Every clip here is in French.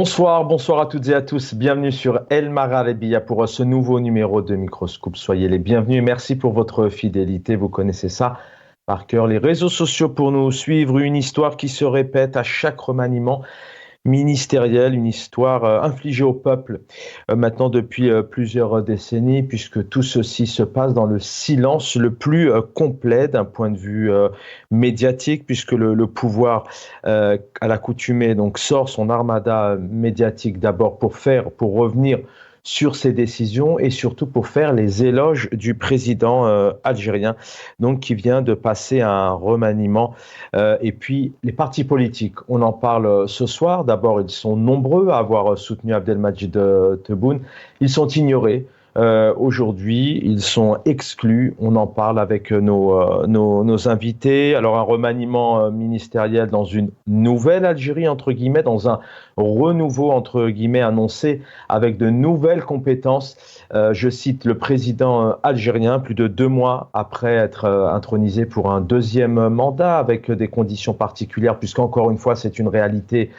Bonsoir à toutes et à tous. Bienvenue sur El Magharibiya pour ce nouveau numéro de Microscope. Soyez les bienvenus et merci pour votre fidélité. Vous connaissez ça par cœur. Les réseaux sociaux pour nous suivre. Une histoire qui se répète à chaque remaniement ministériel, une histoire infligée au peuple maintenant depuis plusieurs décennies, puisque tout ceci se passe dans le silence le plus complet d'un point de vue médiatique, puisque le pouvoir à l'accoutumée donc sort son armada médiatique d'abord pour revenir sur ses décisions et surtout pour faire les éloges du président algérien, donc qui vient de passer un remaniement. Et puis les partis politiques, on en parle ce soir. D'abord, ils sont nombreux à avoir soutenu Abdelmadjid Tebboune. Ils sont ignorés. Aujourd'hui, ils sont exclus. On en parle avec nos invités. Alors, un remaniement ministériel dans une nouvelle Algérie, entre guillemets, dans un renouveau, entre guillemets, annoncé avec de nouvelles compétences. Je cite le président algérien, plus de 2 mois après être intronisé pour un deuxième mandat avec des conditions particulières, puisqu'encore une fois, c'est une réalité.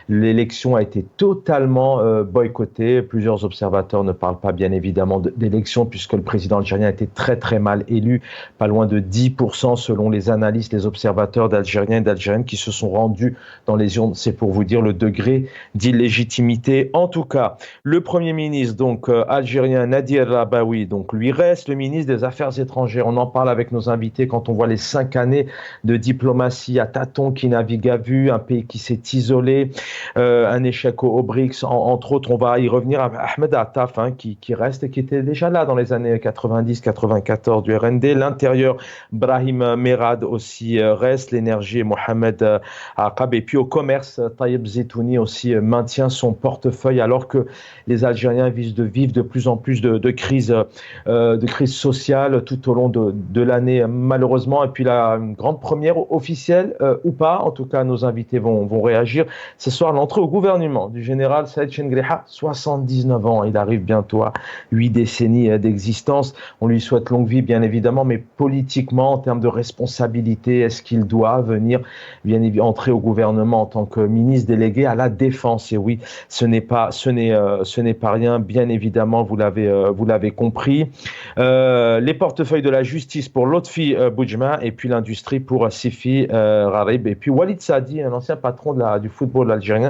L'élection a été totalement boycottée. Plusieurs observateurs ne parlent pas bien évidemment d'élection puisque le président algérien a été très très mal élu, pas loin de 10% selon les analystes, les observateurs d'Algériens et d'Algériennes qui se sont rendus dans les urnes. C'est pour vous dire le degré d'illégitimité. En tout cas, le Premier ministre donc algérien Nadir Rabaoui, donc lui reste le ministre des Affaires étrangères. On en parle avec nos invités quand on voit les 5 années de diplomatie à tâtons qui navigue à vue, un pays qui s'est isolé. Un échec au BRICS, entre autres. On va y revenir à Ahmed Attaf, qui reste et qui était déjà là dans les années 90-94 du RND. L'intérieur, Brahim Merad aussi reste. L'énergie, Mohamed Aqab. Et puis au commerce, Tayeb Zetouni aussi maintient son portefeuille alors que les Algériens visent de vivre de plus en plus de crises sociales tout au long de l'année, malheureusement. Et puis là, une grande première officielle ou pas. En tout cas, nos invités vont réagir. Ce soir, l'entrée au gouvernement du général Saïd Chengriha, 79 ans. Il arrive bientôt à 8 décennies d'existence. On lui souhaite longue vie, bien évidemment, mais politiquement, en termes de responsabilité, est-ce qu'il doit venir entrer au gouvernement en tant que ministre délégué à la Défense? Et oui, ce n'est pas rien, bien évidemment, vous l'avez compris. Les portefeuilles de la justice pour Lotfi Boudjma et puis l'industrie pour Sifi Gharib. Et puis Walid Saadi, un ancien patron du football algérien,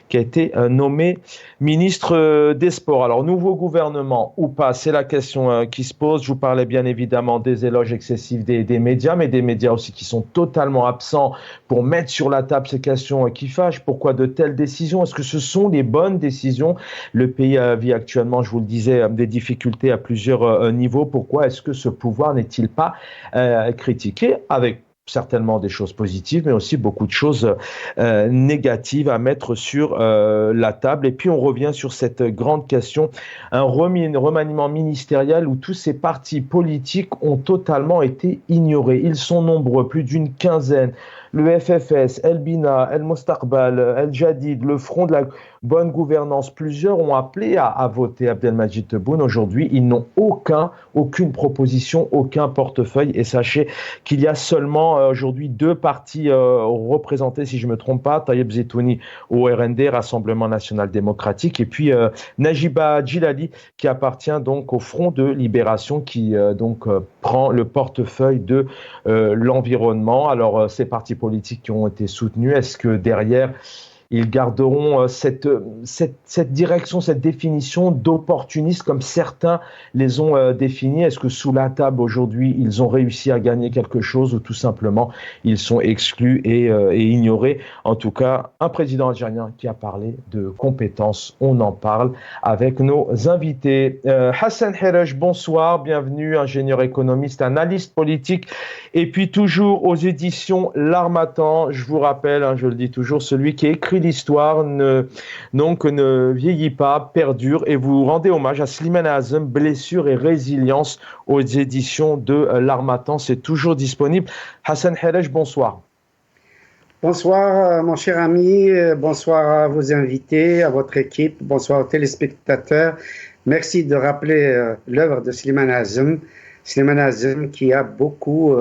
qui a été nommé ministre des Sports. Alors, nouveau gouvernement ou pas, c'est la question qui se pose. Je vous parlais bien évidemment des éloges excessifs des médias, mais des médias aussi qui sont totalement absents pour mettre sur la table ces questions qui fâchent. Pourquoi de telles décisions? Est-ce que ce sont les bonnes décisions? Le pays vit actuellement, je vous le disais, des difficultés à plusieurs niveaux. Pourquoi est-ce que ce pouvoir n'est-il pas critiqué avec certainement des choses positives, mais aussi beaucoup de choses négatives à mettre sur la table. Et puis on revient sur cette grande question, un remaniement ministériel où tous ces partis politiques ont totalement été ignorés. Ils sont nombreux, plus d'une quinzaine. Le FFS, El Bina, El Mostaqbal, El Jadid, le Front de la bonne gouvernance, plusieurs ont appelé à voter Abdelmadjid Tebboune. Aujourd'hui, ils n'ont aucune proposition, aucun portefeuille. Et sachez qu'il y a seulement aujourd'hui 2 partis représentés, si je ne me trompe pas, Tayeb Zetouni au RND, Rassemblement National Démocratique, et puis Najiba Djilali, qui appartient donc au Front de Libération, qui prend le portefeuille de l'environnement. Alors, ces partis politiques qui ont été soutenus, est-ce que derrière ils garderont cette direction, cette définition d'opportuniste comme certains les ont définis? Est-ce que sous la table aujourd'hui, ils ont réussi à gagner quelque chose ou tout simplement ils sont exclus et ignorés? En tout cas, un président algérien qui a parlé de compétences, on en parle avec nos invités. Hassan Herej, bonsoir, bienvenue, ingénieur économiste, analyste politique et puis toujours aux éditions L'Harmattan. Je vous rappelle, je le dis toujours, celui qui écrit l'histoire ne vieillit pas, perdure, et vous rendez hommage à Slimane Azem, Blessure et résilience aux éditions de L'Harmattan. C'est toujours disponible. Hassan Herej, bonsoir. Bonsoir mon cher ami, bonsoir à vos invités, à votre équipe, bonsoir aux téléspectateurs. Merci de rappeler l'œuvre de Slimane Azem. Slimane Azem qui a beaucoup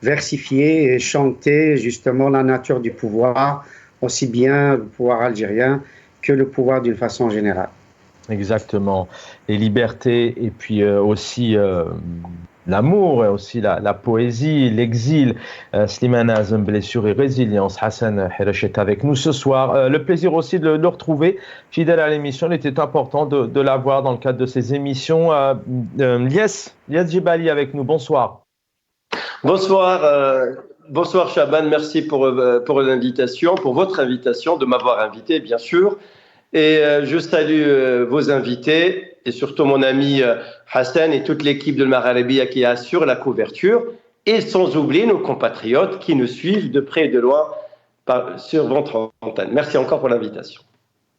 versifié et chanté justement la nature du pouvoir, aussi bien le pouvoir algérien que le pouvoir d'une façon générale. Exactement. Les libertés et puis aussi l'amour, et aussi la poésie, l'exil. Slimane Azem, blessure et résilience. Hassan Hiresh est avec nous ce soir. Le plaisir aussi de le retrouver, fidèle à l'émission. Il était important de l'avoir dans le cadre de ces émissions. Lies Djibali avec nous. Bonsoir. Bonsoir Chaban, merci pour l'invitation, pour votre invitation, de m'avoir invité bien sûr. Et je salue vos invités et surtout mon ami Hassan et toute l'équipe de Al-Magharibia qui assure la couverture, et sans oublier nos compatriotes qui nous suivent de près et de loin sur votre antenne. Merci encore pour l'invitation.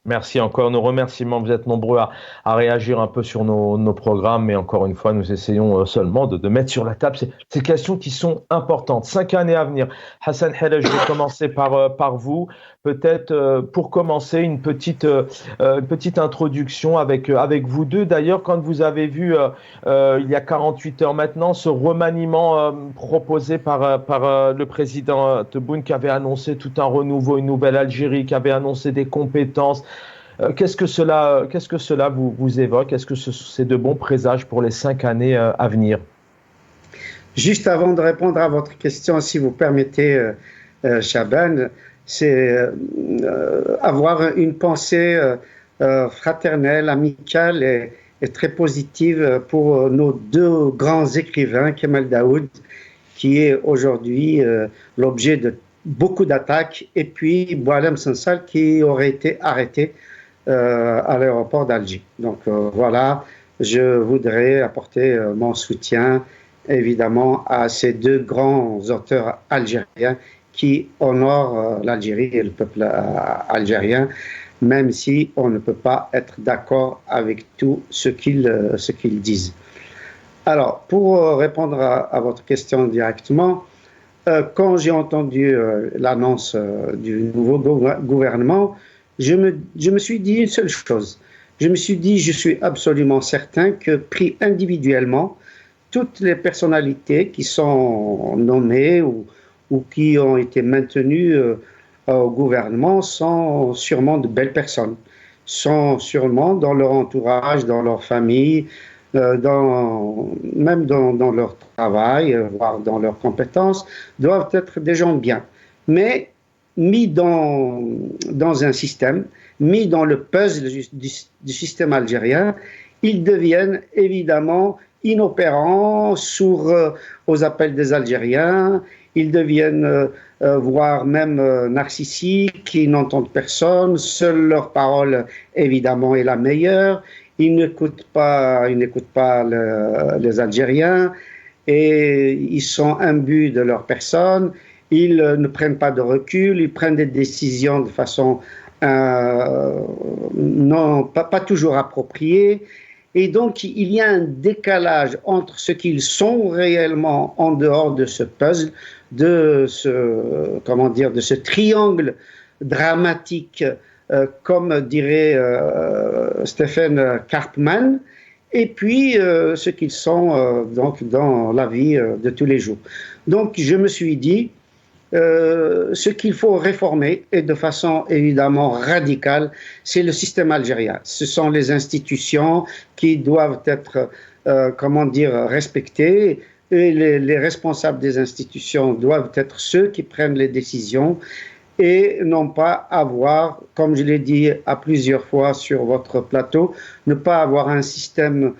Merci encore, nos remerciements. Vous êtes nombreux à réagir un peu sur nos programmes, mais encore une fois, nous essayons seulement de mettre sur la table ces questions qui sont importantes. 5 années à venir. Hassan Hiresh, je vais commencer par vous. Peut-être pour commencer une petite introduction avec vous deux. D'ailleurs, quand vous avez vu il y a 48 heures maintenant ce remaniement proposé par le président Tebboune, qui avait annoncé tout un renouveau, une nouvelle Algérie, qui avait annoncé des compétences. Qu'est-ce que cela vous évoque? Est-ce que c'est de bons présages pour les 5 années à venir? Juste avant de répondre à votre question, si vous permettez, Chaban, c'est avoir une pensée fraternelle, amicale et très positive pour nos deux grands écrivains, Kemal Daoud, qui est aujourd'hui l'objet de beaucoup d'attaques, et puis Boualem Sansal, qui aurait été arrêté à l'aéroport d'Alger. Donc voilà, je voudrais apporter mon soutien évidemment à ces deux grands auteurs algériens qui honorent l'Algérie et le peuple algérien, même si on ne peut pas être d'accord avec tout ce qu'ils disent. Alors, pour répondre à votre question directement, quand j'ai entendu l'annonce du nouveau gouvernement, je me suis dit une seule chose. Je me suis dit, je suis absolument certain que, pris individuellement, toutes les personnalités qui sont nommées ou qui ont été maintenues au gouvernement sont sûrement de belles personnes, sont sûrement dans leur entourage, dans leur famille, même dans leur travail, voire dans leurs compétences, doivent être des gens bien. Mais mis dans un système, mis dans le puzzle du système algérien, ils deviennent évidemment inopérants, sourds aux appels des Algériens, ils deviennent voire même narcissiques, qui n'entendent personne, seule leur parole évidemment est la meilleure, ils n'écoutent pas les Algériens et ils sont imbus de leur personne, ils ne prennent pas de recul, ils prennent des décisions de façon non, pas toujours appropriée. Et donc, il y a un décalage entre ce qu'ils sont réellement en dehors de ce puzzle, de ce triangle dramatique, comme dirait Stephen Karpman, et puis ce qu'ils sont donc dans la vie de tous les jours. Donc, je me suis dit, ce qu'il faut réformer, et de façon évidemment radicale, c'est le système algérien. Ce sont les institutions qui doivent être, respectées, et les responsables des institutions doivent être ceux qui prennent les décisions et non pas avoir, comme je l'ai dit à plusieurs fois sur votre plateau, ne pas avoir un système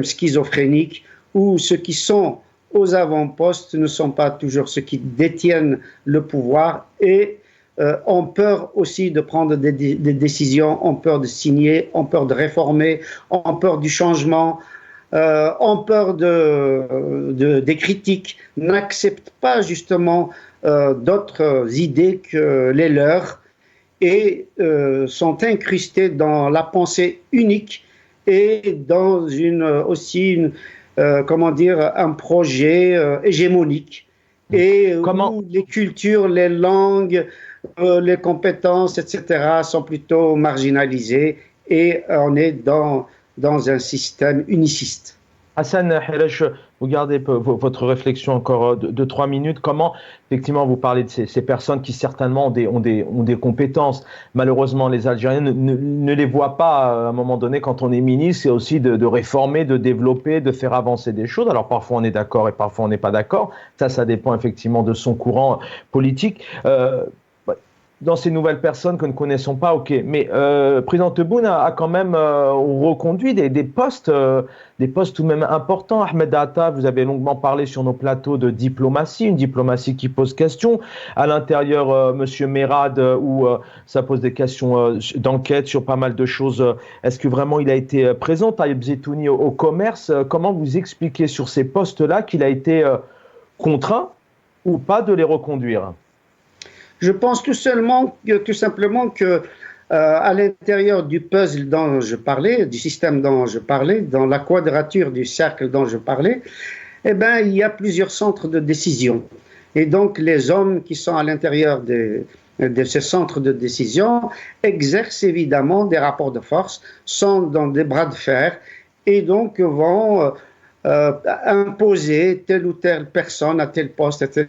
schizophrénique où ceux qui sont aux avant-postes ne sont pas toujours ceux qui détiennent le pouvoir et ont peur aussi de prendre des décisions, ont peur de signer, ont peur de réformer, ont peur du changement, ont peur des critiques, n'acceptent pas justement d'autres idées que les leurs et sont incrustés dans la pensée unique et dans un projet hégémonique et où les cultures, les langues, les compétences, etc. sont plutôt marginalisées et on est dans un système uniciste. Hassan Hiresh, vous gardez votre réflexion encore de 3 minutes. Comment, effectivement, vous parlez de ces personnes qui certainement ont des compétences. Malheureusement, les Algériens ne les voient pas à un moment donné quand on est ministre. C'est aussi de réformer, de développer, de faire avancer des choses. Alors parfois on est d'accord et parfois on n'est pas d'accord. Ça dépend effectivement de son courant politique. Dans ces nouvelles personnes que nous ne connaissons pas, ok. Mais président Tebboune a quand même reconduit des postes tout de même importants. Ahmed Atta, vous avez longuement parlé sur nos plateaux de diplomatie, une diplomatie qui pose question. À l'intérieur, Monsieur Merad, où ça pose des questions d'enquête sur pas mal de choses. Est-ce que vraiment il a été présent, Taïeb Zetouni, au commerce? Comment vous expliquez sur ces postes-là qu'il a été contraint ou pas de les reconduire? Je pense tout simplement que à l'intérieur du puzzle dont je parlais, du système dont je parlais, dans la quadrature du cercle dont je parlais, eh ben, il y a plusieurs centres de décision. Et donc, les hommes qui sont à l'intérieur de ces centres de décision exercent évidemment des rapports de force, sont dans des bras de fer et donc vont imposer telle ou telle personne à tel poste, etc.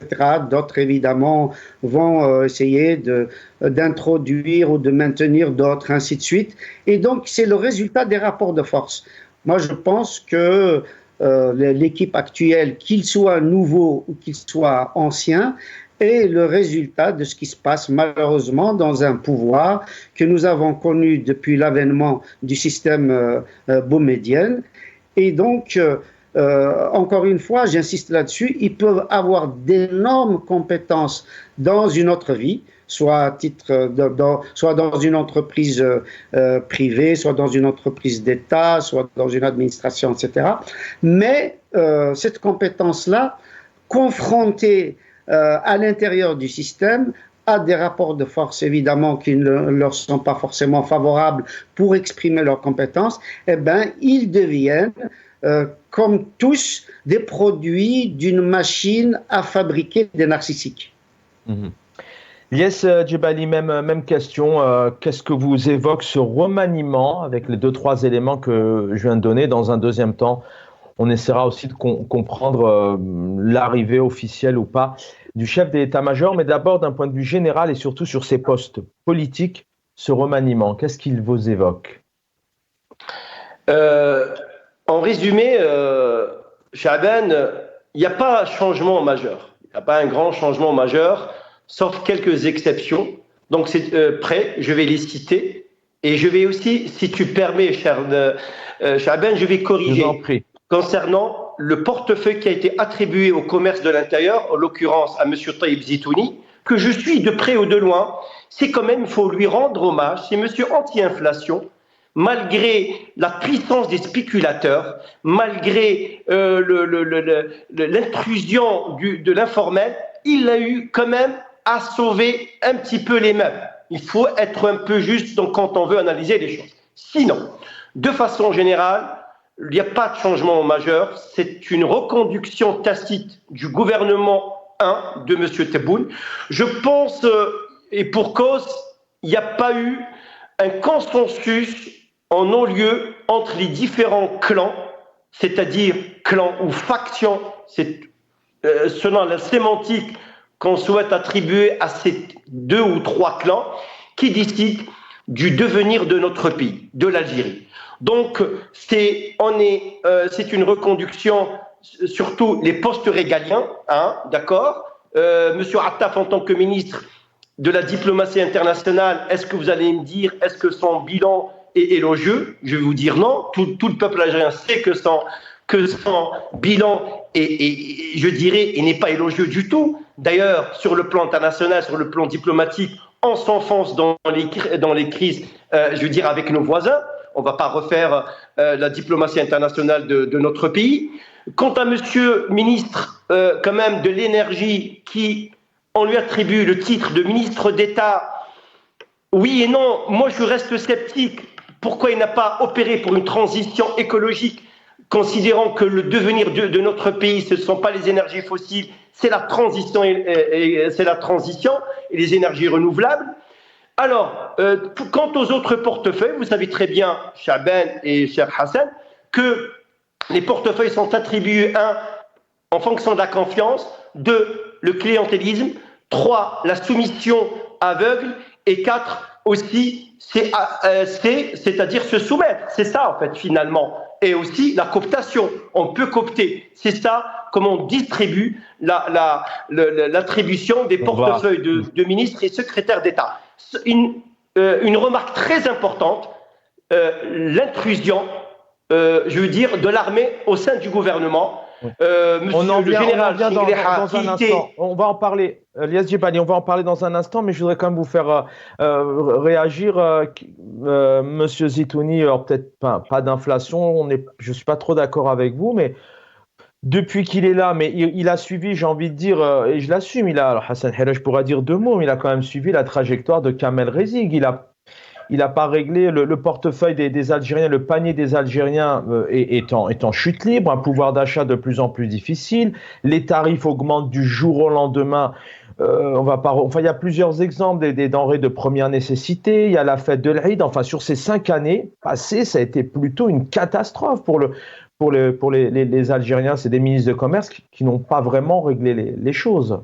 D'autres, évidemment, vont essayer d'introduire ou de maintenir d'autres, ainsi de suite. Et donc, c'est le résultat des rapports de force. Moi, je pense que l'équipe actuelle, qu'il soit nouveau ou qu'il soit ancien, est le résultat de ce qui se passe malheureusement dans un pouvoir que nous avons connu depuis l'avènement du système boumedienne. Et donc, encore une fois, j'insiste là-dessus, ils peuvent avoir d'énormes compétences dans une autre vie, soit dans une entreprise privée, soit dans une entreprise d'État, soit dans une administration, etc. Mais cette compétence-là, confrontée à l'intérieur du système, à des rapports de force évidemment qui ne leur sont pas forcément favorables pour exprimer leurs compétences, eh bien, ils deviennent comme tous des produits d'une machine à fabriquer des narcissiques. Yes, Djebali, même question. Qu'est-ce que vous évoque ce remaniement avec les 2-3 éléments que je viens de donner? Dans un deuxième temps, on essaiera aussi de comprendre l'arrivée officielle ou pas du chef d'état-major, mais d'abord d'un point de vue général et surtout sur ces postes politiques, ce remaniement, qu'est-ce qu'il vous évoque? En résumé, Chaban, il n'y a pas un changement majeur. Il n'y a pas un grand changement majeur, sauf quelques exceptions. Donc, c'est prêt, je vais les citer. Et je vais aussi, si tu permets, cher Chaban, je vais corriger. Je vous en prie. Concernant le portefeuille qui a été attribué au commerce de l'intérieur, en l'occurrence à M. Taïeb Zetouni, que je suis de près ou de loin, c'est quand même, il faut lui rendre hommage, c'est M. Anti-Inflation, malgré la puissance des spéculateurs, malgré l'intrusion de l'informel, il a eu quand même à sauver un petit peu les meubles. Il faut être un peu juste quand on veut analyser les choses. Sinon, de façon générale, il n'y a pas de changement majeur. C'est une reconduction tacite du gouvernement 1 de M. Tebboune. Je pense, et pour cause, il n'y a pas eu un consensus en non-lieu entre les différents clans, c'est-à-dire clans ou factions, c'est selon la sémantique qu'on souhaite attribuer à ces 2 ou 3 clans qui décident du devenir de notre pays, de l'Algérie. Donc, c'est une reconduction, surtout les postes régaliens, hein, d'accord. Monsieur Attaf, en tant que ministre de la diplomatie internationale, est-ce que vous allez me dire, est-ce que son bilan est élogieux? Je vais vous dire non. Tout le peuple algérien sait que son bilan est, je dirais, n'est pas élogieux du tout. D'ailleurs, sur le plan international, sur le plan diplomatique, on s'enfonce dans les crises, je veux dire, avec nos voisins. On ne va pas refaire la diplomatie internationale de notre pays. Quant à monsieur ministre quand même de l'énergie, qui on lui attribue le titre de ministre d'État, oui et non, moi je reste sceptique. Pourquoi il n'a pas opéré pour une transition écologique, considérant que le devenir de notre pays, ce ne sont pas les énergies fossiles, c'est la transition et les énergies renouvelables. Alors, quant aux autres portefeuilles, vous savez très bien, Chaban et cher Hassan, que les portefeuilles sont attribués, 1, en fonction de la confiance, 2, le clientélisme, 3, la soumission aveugle, et 4, aussi, c'est-à-dire se soumettre. C'est ça, en fait, finalement. Et aussi la cooptation. On peut coopter. C'est ça, comment on distribue l'attribution des portefeuilles de ministres et secrétaires d'État. Une remarque très importante, l'intrusion, je veux dire, de l'armée au sein du gouvernement. On vient dans un instant. On va en parler, Lias Djebali, on va en parler dans un instant, mais je voudrais quand même vous faire réagir, Monsieur Zitouni. Alors peut-être pas d'inflation, je suis pas trop d'accord avec vous, mais depuis qu'il est là, mais il a suivi, j'ai envie de dire, et je l'assume, Hassan Helech pourra dire 2 mots, mais il a quand même suivi la trajectoire de Kamel Rezig. Il n'a pas réglé le portefeuille des Algériens, le panier des Algériens est en chute libre, un pouvoir d'achat de plus en plus difficile, les tarifs augmentent du jour au lendemain. Il y a plusieurs exemples des denrées de première nécessité, il y a la fête de l'Aïd, enfin sur ces 5 années passées, ça a été plutôt une catastrophe pour les Algériens. C'est des ministres de commerce qui n'ont pas vraiment réglé les choses.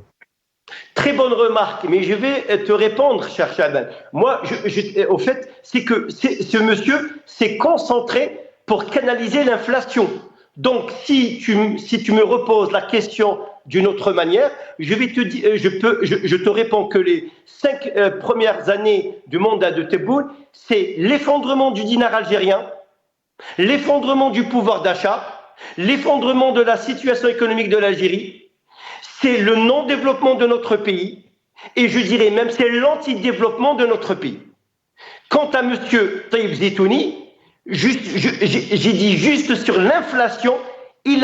Très bonne remarque, mais je vais te répondre, cher Chaban. Moi, au fait, c'est que ce monsieur s'est concentré pour canaliser l'inflation. Donc, si tu me reposes la question d'une autre manière, je te réponds que les 5 premières années du mandat de Tebboune, c'est l'effondrement du dinar algérien, l'effondrement du pouvoir d'achat, l'effondrement de la situation économique de l'Algérie. C'est le non-développement de notre pays, et je dirais même c'est l'anti-développement de notre pays. Quant à M. Taïb Zitouni, j'ai dit juste sur l'inflation, il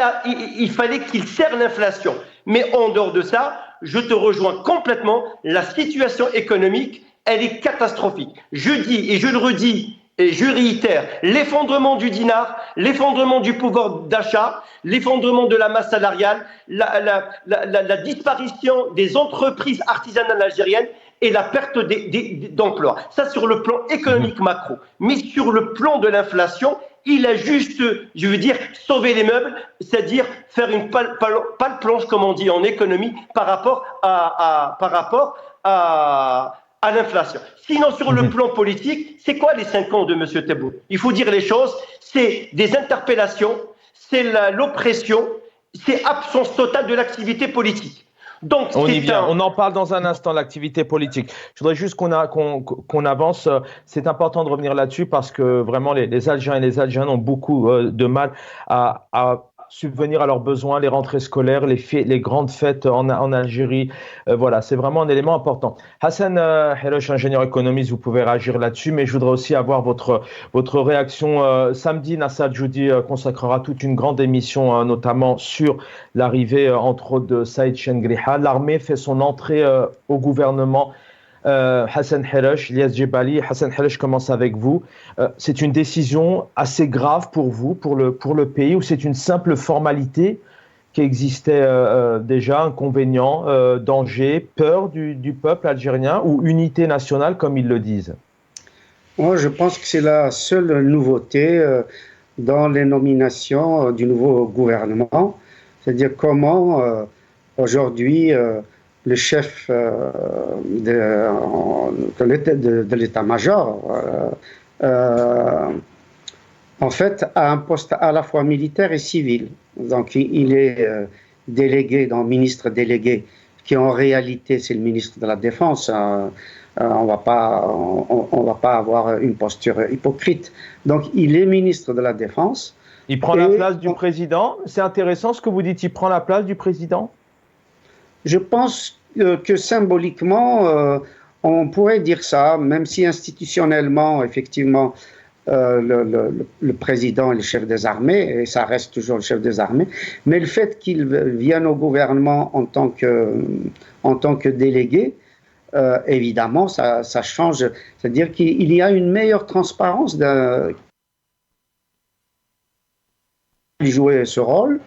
fallait qu'il serre l'inflation. Mais en dehors de ça, je te rejoins complètement, la situation économique, elle est catastrophique. Je dis et je le redis, et je réitère, l'effondrement du dinar, l'effondrement du pouvoir d'achat, l'effondrement de la masse salariale, la disparition des entreprises artisanales algériennes et la perte d'emplois. Ça sur le plan économique macro. Mais sur le plan de l'inflation, il a juste, je veux dire, sauvé les meubles, c'est-à-dire faire une pâle planche, comme on dit en économie, par rapport à l'inflation. Sinon, sur le plan politique, c'est quoi les 5 ans de M. Tebboune? Il faut dire les choses, c'est des interpellations, c'est l'oppression, c'est absence totale de l'activité politique. Donc, on en parle dans un instant, l'activité politique. Je voudrais juste qu'on avance. C'est important de revenir là-dessus parce que vraiment, les Algériens et les Algériennes ont beaucoup de mal à subvenir à leurs besoins, les rentrées scolaires, les grandes fêtes en Algérie. Voilà, c'est vraiment un élément important. Hassan Helech, ingénieur économiste, vous pouvez réagir là-dessus, mais je voudrais aussi avoir votre réaction. Samedi, Nassad Joudi consacrera toute une grande émission, notamment sur l'arrivée, entre autres, de Saïd Chengriha. L'armée fait son entrée au gouvernement. Hassan Helech, Lias Djebali. Hassan Helech, commence avec vous. C'est une décision assez grave pour vous, pour le pays, ou c'est une simple formalité qui existait déjà, inconvénient, danger, peur du peuple algérien ou unité nationale, comme ils le disent? Moi, je pense que c'est la seule nouveauté dans les nominations du nouveau gouvernement, c'est-à-dire comment aujourd'hui le chef de l'état-major, en fait, a un poste à la fois militaire et civil. Donc, il est délégué, ministre délégué, qui en réalité, c'est le ministre de la Défense. On va pas avoir une posture hypocrite. Donc, il est ministre de la Défense. Il prend la place du président. C'est intéressant ce que vous dites. Il prend la place du président. Je pense que symboliquement, on pourrait dire ça, même si institutionnellement, effectivement, le président est le chef des armées, et ça reste toujours le chef des armées, mais le fait qu'il vienne au gouvernement en tant que délégué, évidemment, ça change. C'est-à-dire qu'il y a une meilleure transparence de jouer ce rôle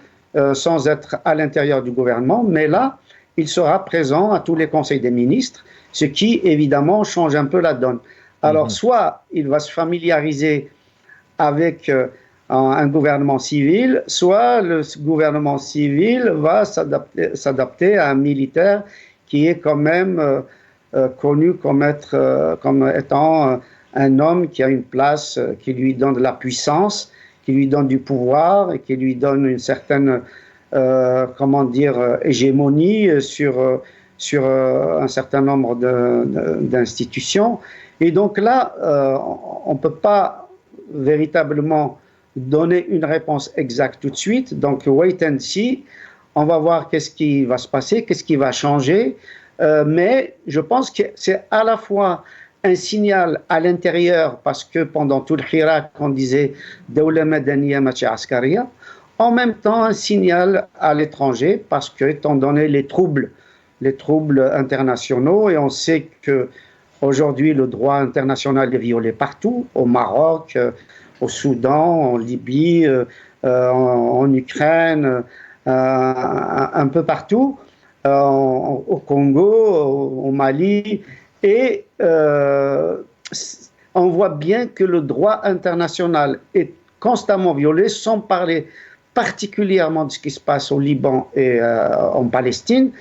sans être à l'intérieur du gouvernement, mais là, il sera présent à tous les conseils des ministres, ce qui, évidemment, change un peu la donne. Alors, soit il va se familiariser avec un gouvernement civil, soit le gouvernement civil va s'adapter à un militaire qui est quand même connu comme étant un homme qui a une place, qui lui donne de la puissance, qui lui donne du pouvoir et qui lui donne une certaine, hégémonie sur un certain nombre d'institutions. Et donc là, on ne peut pas véritablement donner une réponse exacte tout de suite. Donc, wait and see. On va voir qu'est-ce qui va se passer, qu'est-ce qui va changer. Mais je pense que c'est à la fois un signal à l'intérieur, parce que pendant tout le Hirak, on disait Dawla Madaniya Machi Askariya, en même temps un signal à l'étranger, parce que, étant donné les troubles internationaux, et on sait qu'aujourd'hui le droit international est violé partout, au Maroc, au Soudan, en Libye, en Ukraine, un peu partout, au Congo, au Mali, et on voit bien que le droit international est constamment violé, sans parler particulièrement de ce qui se passe au Liban et en Palestine.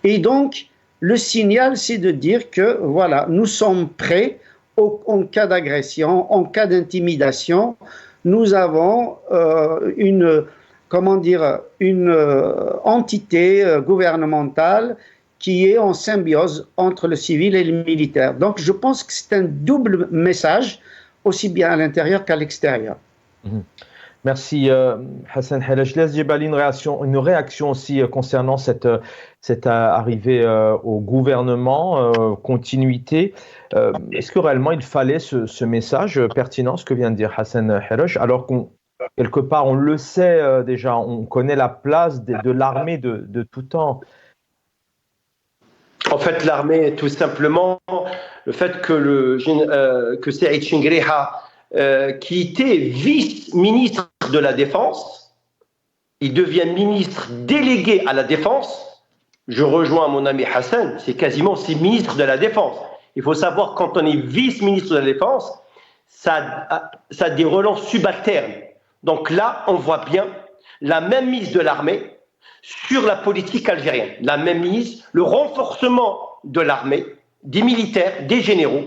Et donc, le signal, c'est de dire que, voilà, nous sommes prêts en cas d'agression, en cas d'intimidation. Nous avons une entité gouvernementale qui est en symbiose entre le civil et le militaire. Donc, je pense que c'est un double message, aussi bien à l'intérieur qu'à l'extérieur. Merci Hassan Helaj. Je laisse Djebali une réaction aussi concernant cette arrivée au gouvernement, continuité. Est-ce que réellement il fallait ce message pertinent, ce que vient de dire Hassan Helaj, alors quelque part on le sait déjà, on connaît la place de l'armée de tout temps. En fait, l'armée, tout simplement, le fait que Saïd Chinguereha, qui était vice-ministre de la Défense, il devient ministre délégué à la Défense. Je rejoins mon ami Hassan, c'est ministre de la Défense. Il faut savoir, quand on est vice-ministre de la Défense, ça a des relances subalternes. Donc là, on voit bien la mainmise de l'armée sur la politique algérienne. La mainmise, le renforcement de l'armée, des militaires, des généraux,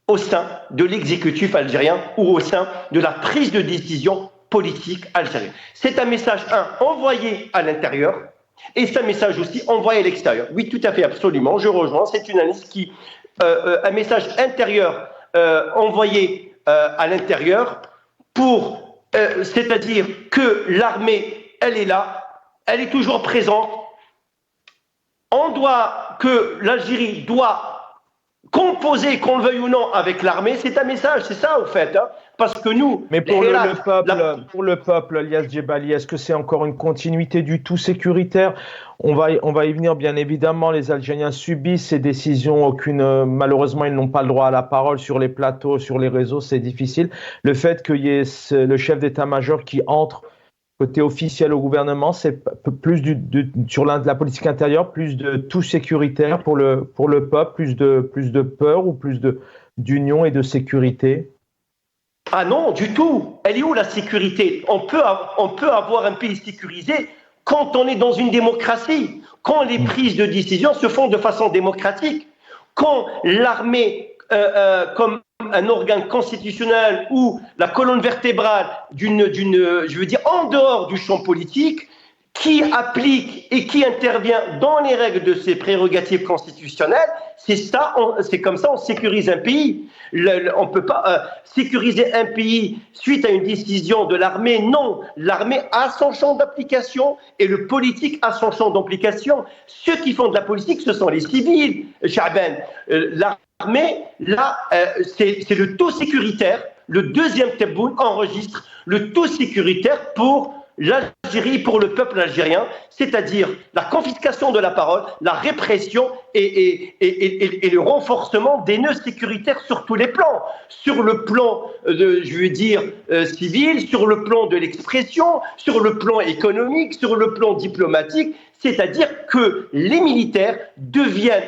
au sein de l'exécutif algérien ou au sein de la prise de décision politique algérienne. C'est un message, envoyé à l'intérieur, et c'est un message aussi envoyé à l'extérieur. Oui, tout à fait, absolument, je rejoins. C'est une analyse un message intérieur envoyé à l'intérieur c'est-à-dire que l'armée, elle est là, elle est toujours présente. L'Algérie doit composer, qu'on le veuille ou non, avec l'armée. C'est un message, c'est ça au fait. Parce que nous... Mais pour le peuple, Ilyas Djebali, est-ce que c'est encore une continuité du tout sécuritaire ? On va y venir, bien évidemment. Les Algériens subissent ces décisions. Malheureusement, ils n'ont pas le droit à la parole sur les plateaux, sur les réseaux, c'est difficile. Le fait qu'il y ait le chef d'état-major qui entre côté officiel au gouvernement, c'est plus sur la politique intérieure, plus de tout sécuritaire pour le peuple, plus de peur ou plus d'union et de sécurité? Ah non, du tout. Elle est où la sécurité ? On peut avoir un pays sécurisé quand on est dans une démocratie, quand les prises de décision se font de façon démocratique, quand l'armée, comme un organe constitutionnel ou la colonne vertébrale en dehors du champ politique, qui applique et qui intervient dans les règles de ses prérogatives constitutionnelles, c'est comme ça on sécurise un pays. On ne peut pas sécuriser un pays suite à une décision de l'armée. Non, l'armée a son champ d'application et le politique a son champ d'application. Ceux qui font de la politique, ce sont les civils, Chaaben. L'armée, là, c'est le taux sécuritaire. Le deuxième Tebboune enregistre le taux sécuritaire pour l'Algérie, pour le peuple algérien, c'est-à-dire la confiscation de la parole, la répression et le renforcement des nœuds sécuritaires sur tous les plans. Sur le plan, civil, sur le plan de l'expression, sur le plan économique, sur le plan diplomatique, c'est-à-dire que les militaires deviennent,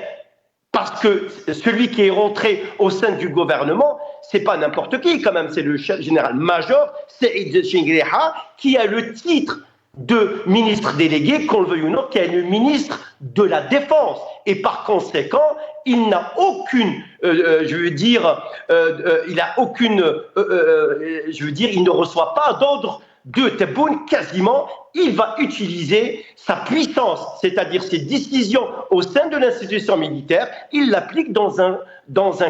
parce que celui qui est rentré au sein du gouvernement, c'est pas n'importe qui quand même, c'est le général-major Saïd Chengriha qui a le titre de ministre délégué, qu'on le veuille ou non, qui est le ministre de la Défense. Et par conséquent, il n'a aucune, il ne reçoit pas d'ordre de Tebboune quasiment. Il va utiliser sa puissance, c'est-à-dire ses décisions au sein de l'institution militaire, il l'applique dans un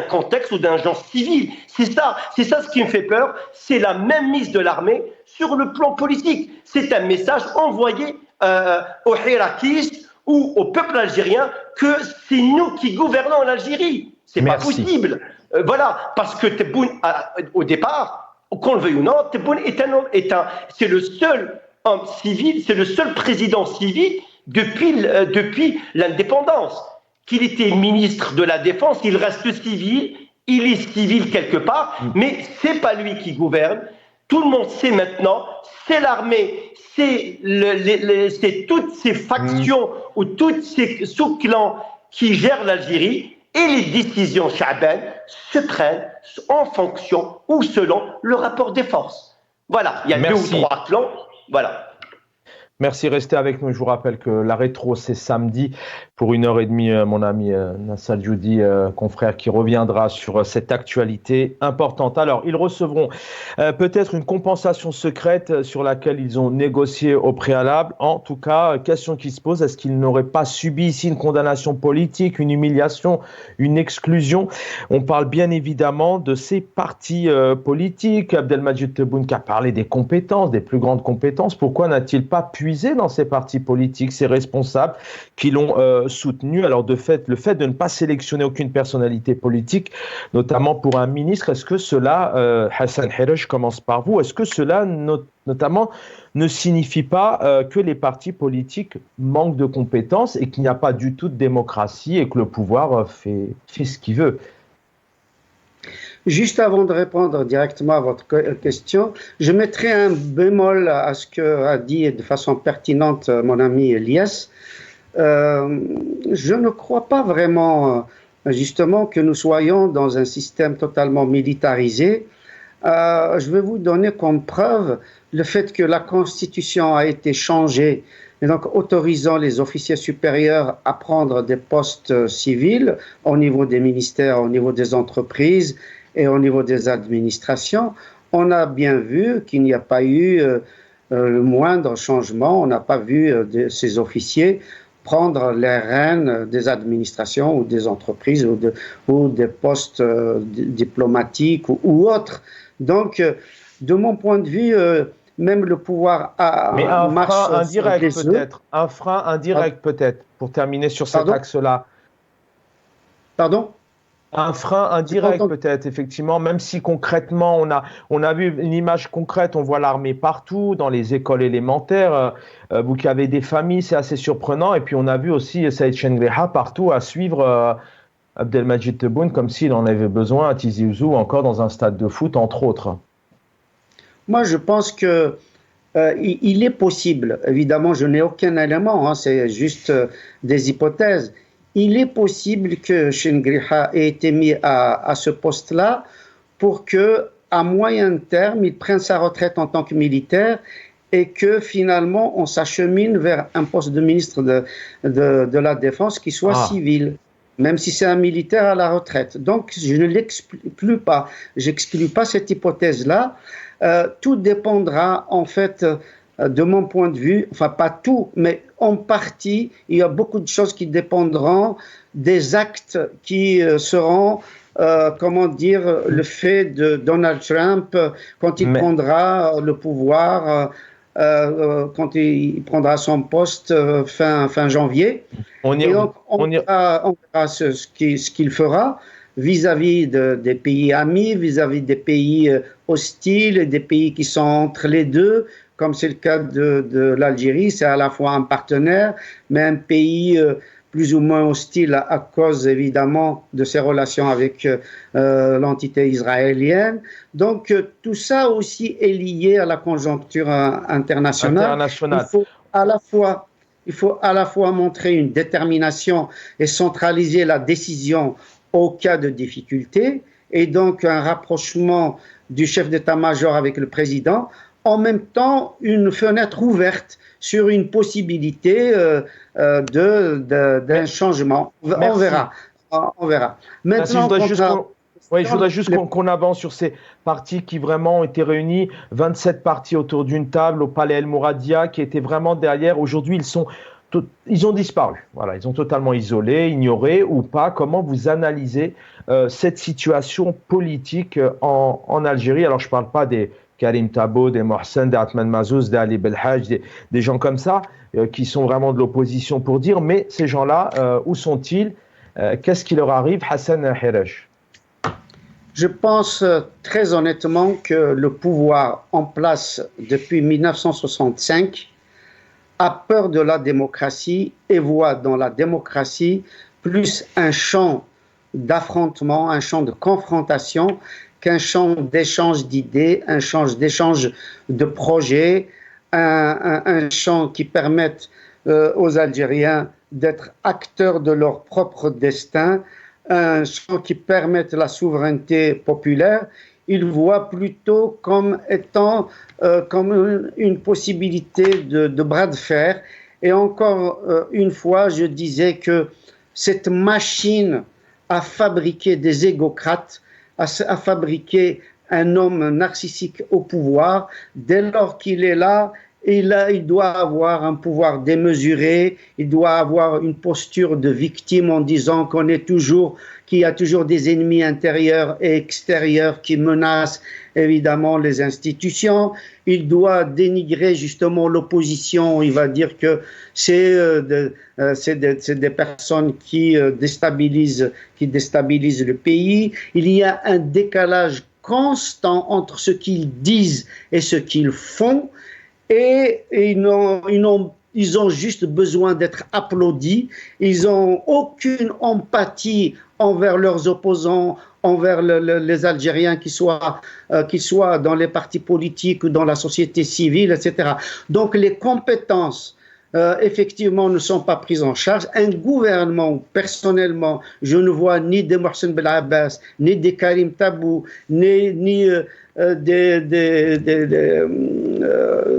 contexte ou d'un genre civil. C'est ça ce qui me fait peur, c'est la même mise de l'armée sur le plan politique. C'est un message envoyé aux Hirakistes ou au peuple algérien que c'est nous qui gouvernons l'Algérie. C'est pas possible. Voilà, parce que Tebboune, au départ, qu'on le veuille ou non, Tebboune c'est le seul homme civil, c'est le seul président civil depuis l'indépendance. Qu'il était ministre de la Défense, il reste civil, il est civil quelque part, mais c'est pas lui qui gouverne. Tout le monde sait maintenant, c'est l'armée, c'est toutes ces factions ou tous ces sous-clans qui gèrent l'Algérie, et les décisions cha'banes se prennent en fonction ou selon le rapport des forces. Voilà, il y a 2 ou 3 clans, voilà. Merci, restez avec nous. Je vous rappelle que la rétro, c'est samedi pour 1h30. Mon ami Nassal Djoudi, confrère, qui reviendra sur cette actualité importante. Alors, ils recevront peut-être une compensation secrète sur laquelle ils ont négocié au préalable. En tout cas, question qui se pose, est-ce qu'ils n'auraient pas subi ici une condamnation politique, une humiliation, une exclusion? On parle bien évidemment de ces partis politiques. Abdelmajid Tebboune qui a parlé des compétences, des plus grandes compétences. Pourquoi n'a-t-il pas puisé dans ces partis politiques, ces responsables qui l'ont soutenu? Alors le fait de ne pas sélectionner aucune personnalité politique, notamment pour un ministre, est-ce que cela, Hassan Hirej, je commence par vous, est-ce que cela notamment ne signifie pas que les partis politiques manquent de compétences et qu'il n'y a pas du tout de démocratie et que le pouvoir fait ce qu'il veut? Juste avant de répondre directement à votre question, je mettrai un bémol à ce qu'a dit de façon pertinente mon ami Elias. Je ne crois pas vraiment, justement, que nous soyons dans un système totalement militarisé. Je vais vous donner comme preuve le fait que la Constitution a été changée, et donc autorisant les officiers supérieurs à prendre des postes civils au niveau des ministères, au niveau des entreprises et au niveau des administrations. On a bien vu qu'il n'y a pas eu le moindre changement. On n'a pas vu ces officiers prendre les rênes des administrations ou des entreprises ou des postes diplomatiques ou autres. Donc, de mon point de vue, même le pouvoir mais un frein indirect peut-être. Un frein indirect peut-être, pour terminer sur cet axe-là. Pardon ? Un frein indirect peut-être, effectivement, même si concrètement, on a vu une image concrète, on voit l'armée partout, dans les écoles élémentaires, vous qui avez des familles, c'est assez surprenant, et puis on a vu aussi Saïd Chengriha partout à suivre Abdelmajid Tebboune comme s'il en avait besoin à Tizi Ouzou, encore dans un stade de foot, entre autres. Moi, je pense que il est possible, évidemment, je n'ai aucun élément, c'est juste des hypothèses. Il est possible que Chengriha ait été mis à ce poste-là pour que, à moyen terme, il prenne sa retraite en tant que militaire et que finalement on s'achemine vers un poste de ministre de la Défense qui soit civil, même si c'est un militaire à la retraite. Donc je ne l'exclus pas, j'exclus pas cette hypothèse-là. Tout dépendra en fait de mon point de vue, enfin pas tout, mais en partie, il y a beaucoup de choses qui dépendront des actes qui seront, le fait de Donald Trump quand il prendra le pouvoir, quand il prendra son poste fin janvier. On verra ce qu'il fera vis-à-vis des pays amis, vis-à-vis des pays hostiles, des pays qui sont entre les deux, comme c'est le cas de l'Algérie. C'est à la fois un partenaire, mais un pays plus ou moins hostile à cause évidemment de ses relations avec l'entité israélienne. Donc tout ça aussi est lié à la conjoncture internationale. Il faut à la fois montrer une détermination et centraliser la décision au cas de difficulté, et donc un rapprochement du chef d'état-major avec le président, en même temps une fenêtre ouverte sur une possibilité d'un changement. On verra. On verra. Maintenant, je voudrais juste qu'on avance sur ces partis qui vraiment ont été réunis, 27 partis autour d'une table au Palais El Mouradia, qui étaient vraiment derrière. Aujourd'hui, ils ont disparu. Voilà, ils ont totalement isolé, ignoré ou pas. Comment vous analysez cette situation politique en Algérie? Alors, je ne parle pas des Karim Tabo, des Mohsen, des Atman Mazouz, des Ali Belhaj, des gens comme ça, qui sont vraiment de l'opposition pour dire, mais ces gens-là, où sont-ils? Qu'est-ce qui leur arrive, Hassan Hiresh? Je pense très honnêtement que le pouvoir en place depuis 1965 a peur de la démocratie et voit dans la démocratie plus un champ d'affrontement, un champ de confrontation qu'un champ d'échange d'idées, un champ d'échange de projets, un champ qui permette aux Algériens d'être acteurs de leur propre destin, un champ qui permette la souveraineté populaire. Ils voient plutôt comme étant comme une possibilité de bras de fer. Et encore une fois, je disais que cette machine à fabriquer des égocrates, à fabriquer un homme narcissique au pouvoir, dès lors qu'il est là, il doit avoir un pouvoir démesuré, il doit avoir une posture de victime en disant qu'il y a toujours des ennemis intérieurs et extérieurs qui menacent évidemment les institutions. Il doit dénigrer justement l'opposition. Il va dire que c'est des personnes qui déstabilisent le pays. Il y a un décalage constant entre ce qu'ils disent et ce qu'ils font. Et ils ont juste besoin d'être applaudis. Ils n'ont aucune empathie envers leurs opposants, envers les Algériens, qu'ils soient dans les partis politiques ou dans la société civile, etc. Donc les compétences, effectivement, ne sont pas prises en charge. Un gouvernement, personnellement, je ne vois ni des Mohsen Belabbas, ni des Karim Tabou, ni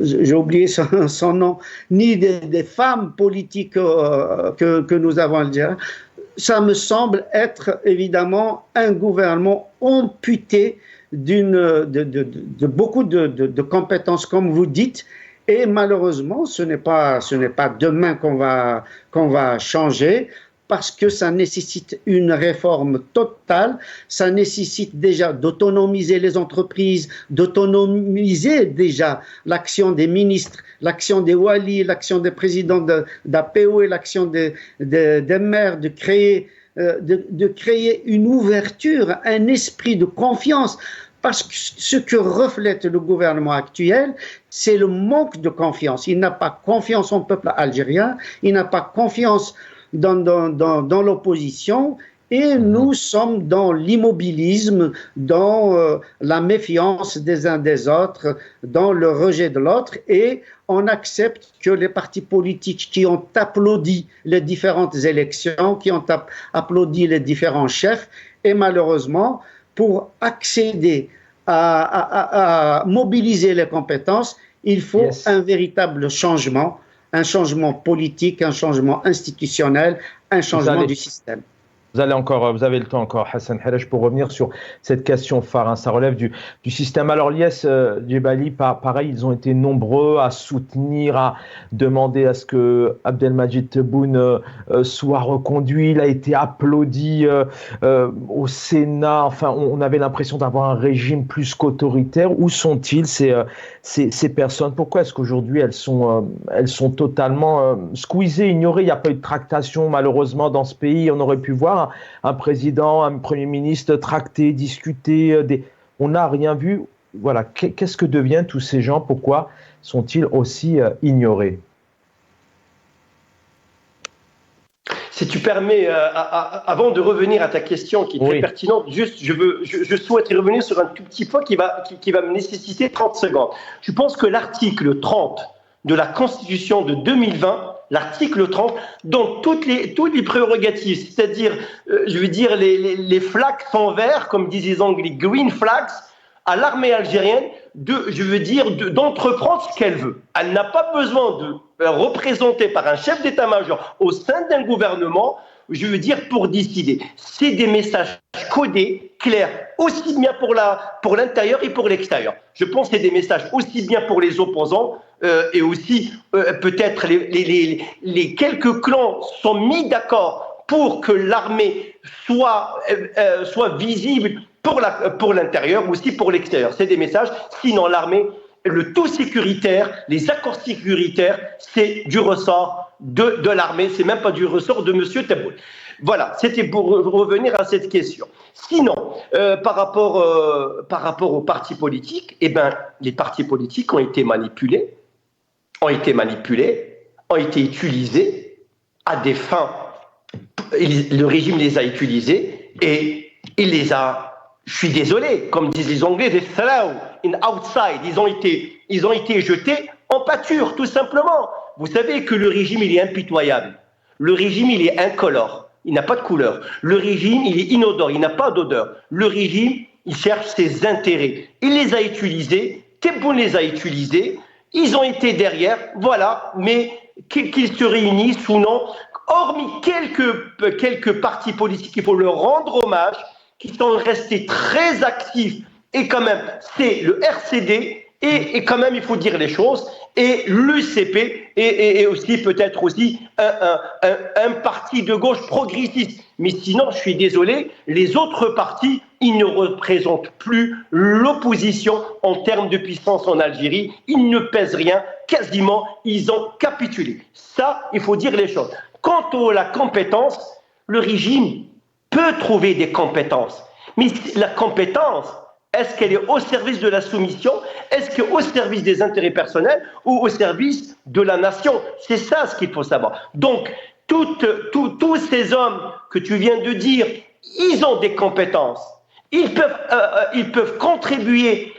j'ai oublié son nom, ni des femmes politiques que nous avons à Algérie. Ça me semble être évidemment un gouvernement amputé de beaucoup de compétences, comme vous dites. Et malheureusement, ce n'est pas demain qu'on va changer, parce que ça nécessite une réforme totale, ça nécessite déjà d'autonomiser les entreprises, d'autonomiser déjà l'action des ministres, l'action des walis, l'action des présidents d'APO et l'action des maires, de créer une ouverture, un esprit de confiance. Parce que ce que reflète le gouvernement actuel, c'est le manque de confiance. Il n'a pas confiance en peuple algérien, il n'a pas confiance dans l'opposition, et nous sommes dans l'immobilisme, dans la méfiance des uns des autres, dans le rejet de l'autre, et on accepte que les partis politiques qui ont applaudi les différentes élections, qui ont applaudi les différents chefs, et malheureusement, pour accéder à mobiliser les compétences, il faut un véritable changement, un changement politique, un changement institutionnel, un changement du système. Vous avez le temps encore, Hassan Hiresh, pour revenir sur cette question phare. Hein, ça relève du système. Alors, l'IS Djebali, pareil, ils ont été nombreux à soutenir, à demander à ce que Abdelmadjid Tebboune soit reconduit. Il a été applaudi au Sénat. Enfin, on avait l'impression d'avoir un régime plus qu'autoritaire. Où sont-ils, ces personnes? Pourquoi est-ce qu'aujourd'hui elles sont totalement squeezées, ignorées? Il n'y a pas eu de tractation, malheureusement, dans ce pays. On aurait pu voir un président, un premier ministre tracter, discuter. On n'a rien vu. Voilà. Qu'est-ce que deviennent tous ces gens? Pourquoi sont-ils aussi ignorés? Si tu permets, avant de revenir à ta question qui est très pertinente, juste, je souhaite y revenir sur un tout petit point qui va me nécessiter 30 secondes. Je pense que l'article 30 de la Constitution de 2020 l'article 30 donne toutes les prérogatives, c'est-à-dire, les flags sont verts, comme disent les Anglais, green flags, à l'armée algérienne d'entreprendre ce qu'elle veut. Elle n'a pas besoin de représenter par un chef d'état-major au sein d'un gouvernement, pour décider. C'est des messages codés, clairs, aussi bien pour l'intérieur et pour l'extérieur. Je pense que c'est des messages aussi bien pour les opposants et aussi peut-être les quelques clans sont mis d'accord pour que l'armée soit visible pour l'intérieur, aussi pour l'extérieur. C'est des messages. Sinon, l'armée, le tout sécuritaire, les accords sécuritaires, c'est du ressort de l'armée. C'est même pas du ressort de M. Tebboune. Voilà, c'était pour revenir à cette question. Sinon, par rapport aux partis politiques, les partis politiques ont été manipulés, ont été utilisés à des fins. Le régime les a utilisés et il les a, je suis désolé, comme disent les Anglais, they throw in outside. Ils ont été jetés en pâture, tout simplement. Vous savez que le régime, il est impitoyable. Le régime, il est incolore. Il n'a pas de couleur. Le régime, il est inodore. Il n'a pas d'odeur. Le régime, il cherche ses intérêts. Il les a utilisés. Tebboune les a utilisés. Ils ont été derrière. Voilà. Mais qu'ils se réunissent ou non, hormis quelques partis politiques, il faut leur rendre hommage, qui sont restés très actifs. Et quand même, c'est le RCD. Et quand même, il faut dire les choses. Et l'UCP et aussi peut-être aussi un parti de gauche progressiste. Mais sinon, je suis désolé, les autres partis, ils ne représentent plus l'opposition en termes de puissance en Algérie. Ils ne pèsent rien. Quasiment, ils ont capitulé. Ça, il faut dire les choses. Quant à la compétence, le régime peut trouver des compétences. Mais la compétence, est-ce qu'elle est au service de la soumission? Est-ce qu'elle est au service des intérêts personnels ou au service de la nation? C'est ça ce qu'il faut savoir. Donc, tous ces hommes que tu viens de dire, ils ont des compétences. Ils peuvent contribuer,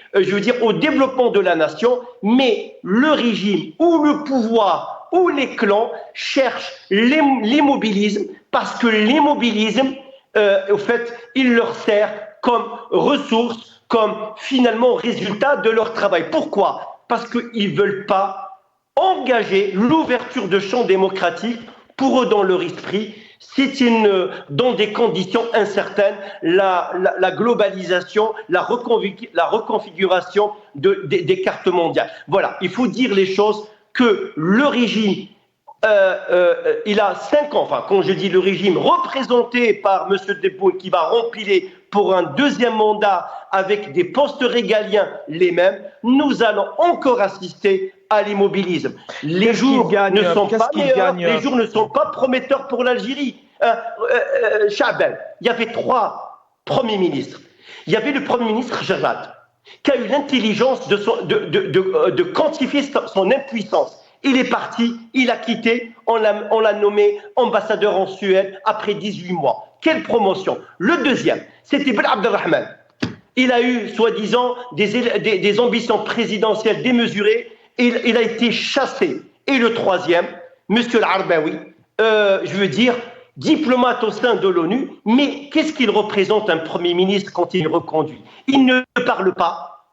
au développement de la nation, mais le régime ou le pouvoir ou les clans cherchent l'immobilisme parce que l'immobilisme, au fait, il leur sert comme ressource, comme finalement résultat de leur travail. Pourquoi? Parce qu'ils ne veulent pas engager l'ouverture de champs démocratiques. Pour eux, dans leur esprit, c'est dans des conditions incertaines, la globalisation, la reconfiguration des cartes mondiales. Voilà, il faut dire les choses que le régime, il a 5 ans, enfin, quand je dis le régime, représenté par M. Tebboune, qui va rempiler pour un deuxième mandat avec des postes régaliens les mêmes, nous allons encore assister à l'immobilisme. Les jours ne sont pas meilleurs, les jours ne sont pas prometteurs pour l'Algérie. Chaben, il y avait 3 premiers ministres. Il y avait le premier ministre Jarrad, qui a eu l'intelligence de quantifier son impuissance. Il est parti, il a quitté, on l'a nommé ambassadeur en Suède après 18 mois. Quelle promotion! Le deuxième, c'était Ben Abdelrahman. Il a eu, soi-disant, des ambitions présidentielles démesurées. Il a été chassé. Et le troisième, M. Al-Arbaoui, diplomate au sein de l'ONU, mais qu'est-ce qu'il représente un Premier ministre quand il est reconduit? Il ne parle pas,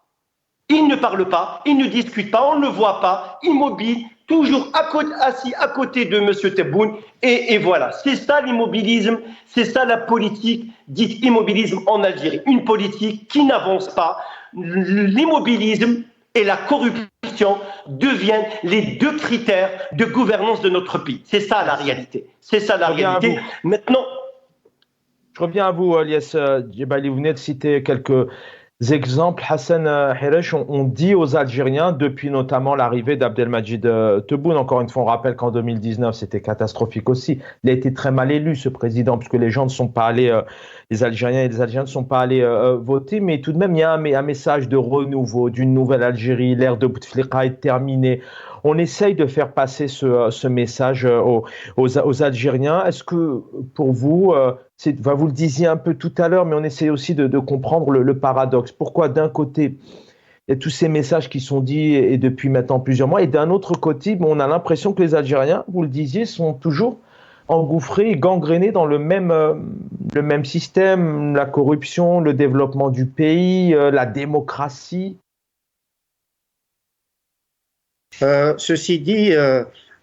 il ne discute pas, on ne le voit pas, immobile, toujours assis à côté de M. Tebboune. Et voilà, c'est ça l'immobilisme, c'est ça la politique dite immobilisme en Algérie. Une politique qui n'avance pas. L'immobilisme et la corruption deviennent les 2 critères de gouvernance de notre pays. C'est ça la réalité. C'est ça la réalité. Maintenant, je reviens à vous, Elias Djebali. Vous venez de citer quelques exemples. Hassan Hiresh, on dit aux Algériens, depuis notamment l'arrivée d'Abdelmajid Tebboune, encore une fois, on rappelle qu'en 2019, c'était catastrophique aussi. Il a été très mal élu, ce président, puisque les gens ne sont pas allés, les Algériens et les Algériens ne sont pas allés voter, mais tout de même, il y a un message de renouveau, d'une nouvelle Algérie. L'ère de Bouteflika est terminée. On essaye de faire passer ce message aux Algériens. Est-ce que pour vous, vous le disiez un peu tout à l'heure, mais on essaie aussi de comprendre le paradoxe. Pourquoi d'un côté, il il y a tous ces messages qui sont dits et depuis maintenant plusieurs mois. Et d'un autre côté, bon, on a l'impression que les Algériens, vous le disiez, sont toujours engouffrés et gangrénés dans le même système, la corruption, le développement du pays, la démocratie. Ceci dit,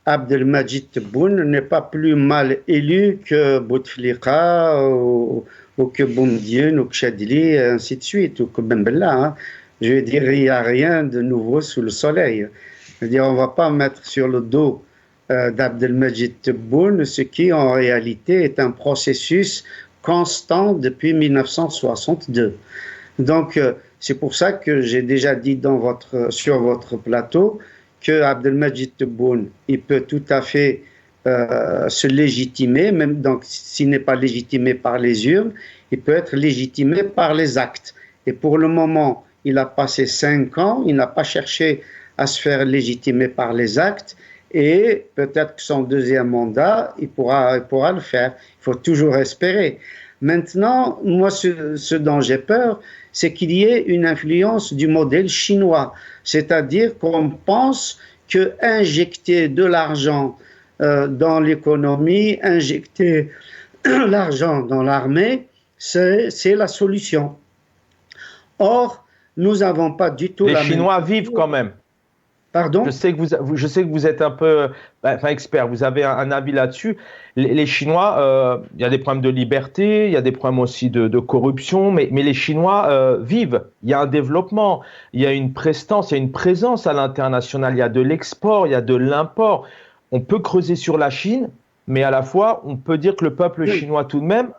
Abdelmadjid Tebboune n'est pas plus mal élu que Bouteflika ou que Boumediene ou que Chadli, et ainsi de suite, ou que Ben Bella. Hein. Je veux dire, il n'y a rien de nouveau sous le soleil. Je veux dire, on ne va pas mettre sur le dos d'Abdelmadjid Tebboune ce qui, en réalité, est un processus constant depuis 1962. Donc, c'est pour ça que j'ai déjà dit sur votre plateau que Abdelmadjid Tebboune, il peut tout à fait se légitimer, même donc s'il n'est pas légitimé par les urnes, il peut être légitimé par les actes. Et pour le moment, il a passé 5 ans, il n'a pas cherché à se faire légitimer par les actes, et peut-être que son deuxième mandat, il pourra le faire. Il faut toujours espérer. Maintenant, moi, ce dont j'ai peur, c'est qu'il y ait une influence du modèle chinois. C'est-à-dire qu'on pense que injecter de l'argent dans l'économie, injecter l'argent dans l'armée, c'est la solution. Or, nous n'avons pas du tout la même... Les Chinois vivent quand même. Pardon ? Je sais que vous êtes un peu expert, vous avez un avis là-dessus. Les Chinois, il y a des problèmes de liberté, il y a des problèmes aussi de corruption, mais les Chinois vivent. Il y a un développement, il y a une prestance, il y a une présence à l'international, il y a de l'export, il y a de l'import. On peut creuser sur la Chine, mais à la fois, on peut dire que le peuple chinois tout de même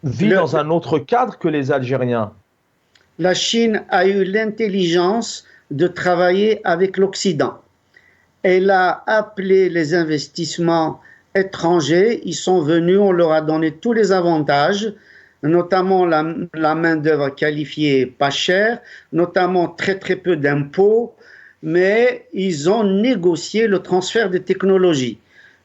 vit dans un autre cadre que les Algériens. La Chine a eu l'intelligence de travailler avec l'Occident. Elle a appelé les investissements étrangers, ils sont venus, on leur a donné tous les avantages, notamment la main-d'œuvre qualifiée pas chère, notamment très très peu d'impôts, mais ils ont négocié le transfert de technologies.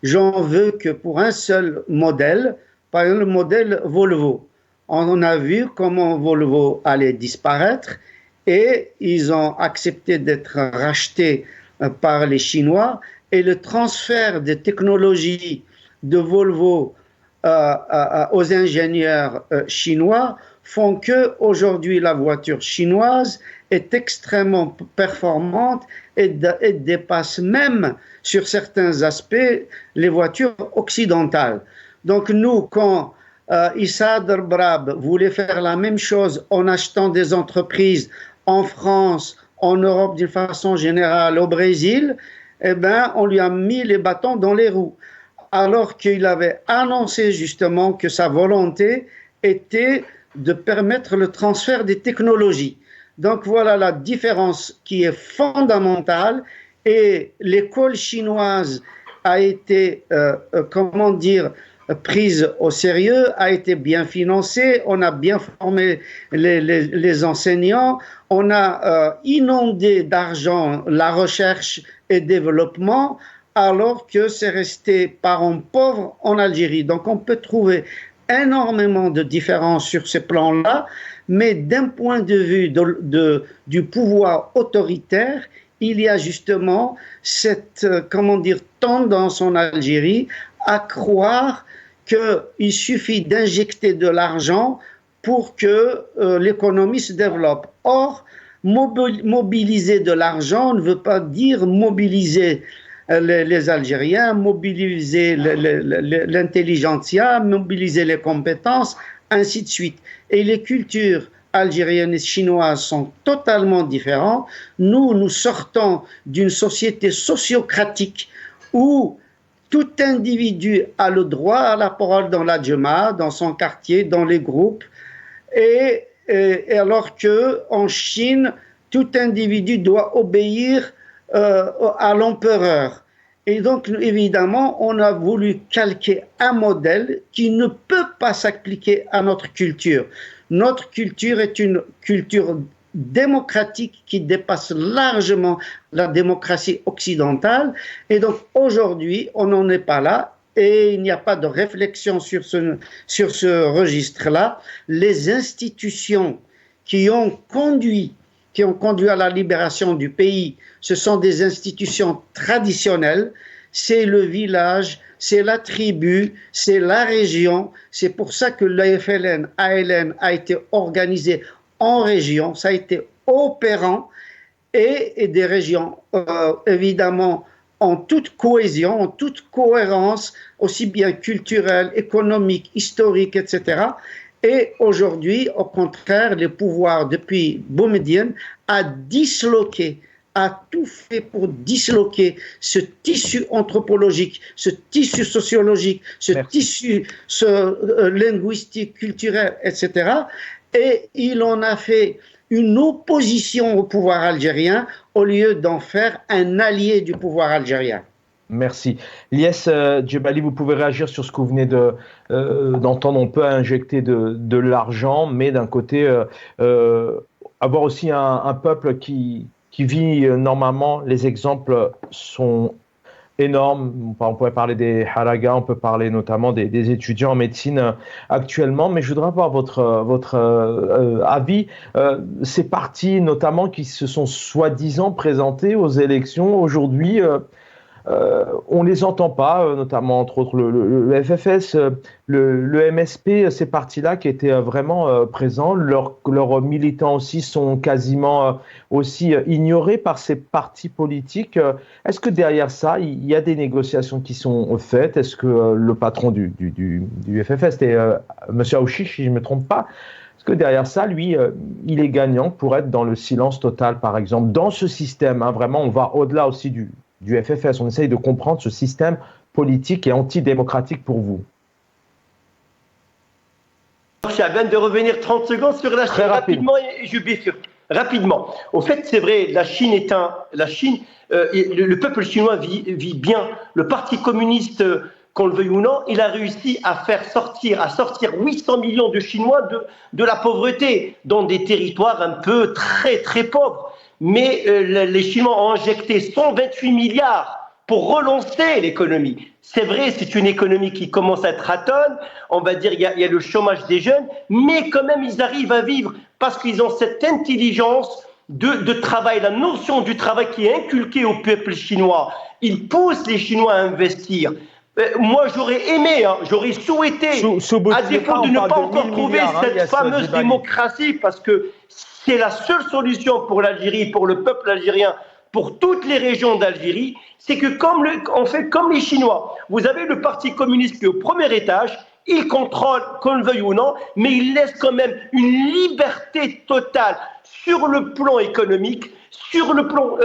J'en veux que pour un seul modèle, par exemple le modèle Volvo. On a vu comment Volvo allait disparaître, et ils ont accepté d'être rachetés par les Chinois, et le transfert des technologies de Volvo aux ingénieurs chinois font que aujourd'hui la voiture chinoise est extrêmement performante et dépasse même sur certains aspects les voitures occidentales. Donc nous, quand Issa Derbrab voulait faire la même chose en achetant des entreprises en France, en Europe d'une façon générale, au Brésil, eh ben, on lui a mis les bâtons dans les roues. Alors qu'il avait annoncé justement que sa volonté était de permettre le transfert des technologies. Donc voilà la différence qui est fondamentale, et l'école chinoise a été, prise au sérieux, a été bien financée, on a bien formé les enseignants, on a inondé d'argent la recherche et développement, alors que c'est resté parent pauvre en Algérie. Donc on peut trouver énormément de différences sur ces plans-là, mais d'un point de vue du pouvoir autoritaire, il y a justement cette tendance en Algérie à croire qu'il suffit d'injecter de l'argent pour que l'économie se développe. Or, mobiliser de l'argent ne veut pas dire mobiliser les Algériens, mobiliser l'intelligentsia, mobiliser les compétences, ainsi de suite. Et les cultures algériennes et chinoises sont totalement différentes. Nous sortons d'une société sociocratique où tout individu a le droit à la parole dans la Juma, dans son quartier, dans les groupes, et alors qu'en Chine, tout individu doit obéir à l'empereur. Et donc, évidemment, on a voulu calquer un modèle qui ne peut pas s'appliquer à notre culture. Notre culture est une culture démocratique qui dépasse largement la démocratie occidentale. Et donc, aujourd'hui, on n'en est pas là. Et il n'y a pas de réflexion sur ce registre-là. Les institutions qui ont conduit qui ont conduit à la libération du pays, ce sont des institutions traditionnelles, c'est le village, c'est la tribu, c'est la région. C'est pour ça que l'AFLN, ALN a été organisé en région, ça a été opérant et des régions évidemment en toute cohésion, en toute cohérence, aussi bien culturelle, économique, historique, etc. Et aujourd'hui, au contraire, le pouvoir, depuis Boumediene, a disloqué, a tout fait pour disloquer ce tissu anthropologique, ce tissu sociologique, ce tissu linguistique, culturel, etc. Et il en a fait une opposition au pouvoir algérien au lieu d'en faire un allié du pouvoir algérien. Merci. Lies Djebali, vous pouvez réagir sur ce que vous venez d'entendre. On peut injecter de l'argent, mais d'un côté, avoir aussi un peuple qui vit normalement. Les exemples sont énormes. On pourrait parler des haragas, on peut parler notamment des étudiants en médecine actuellement, mais je voudrais avoir votre avis. Ces partis, notamment, qui se sont soi-disant présentés aux élections aujourd'hui, on ne les entend pas, notamment entre autres le FFS, le MSP, ces partis-là qui étaient vraiment présents. Leurs militants aussi sont quasiment aussi ignorés par ces partis politiques. Est-ce que derrière ça, il y a des négociations qui sont faites? Est-ce que le patron du FFS, c'était M. Aouchiche, si je ne me trompe pas, est-ce que derrière ça, lui, il est gagnant pour être dans le silence total, par exemple, dans ce système, hein, vraiment, on va au-delà aussi du FFS. On essaye de comprendre ce système politique et antidémocratique pour vous. Chaban, de revenir 30 secondes sur la Chine rapidement et je bifurque. Rapidement. Au fait, c'est vrai, la Chine, le peuple chinois vit bien. Le Parti communiste, qu'on le veuille ou non, il a réussi à sortir 800 millions de Chinois de la pauvreté dans des territoires un peu très, très pauvres. Mais les Chinois ont injecté 128 milliards pour relancer l'économie. C'est vrai, c'est une économie qui commence à être atone. On va dire il y a le chômage des jeunes, mais quand même ils arrivent à vivre parce qu'ils ont cette intelligence de travail, la notion du travail qui est inculquée au peuple chinois. Ils poussent les Chinois à investir. Moi, j'aurais aimé, j'aurais souhaité, à défaut de ne pas encore trouver cette fameuse démocratie, parce que c'est la seule solution pour l'Algérie, pour le peuple algérien, pour toutes les régions d'Algérie, c'est que on fait comme les Chinois. Vous avez le Parti communiste qui est au premier étage, il contrôle, qu'on le veuille ou non, mais il laisse quand même une liberté totale sur le plan économique, sur le plan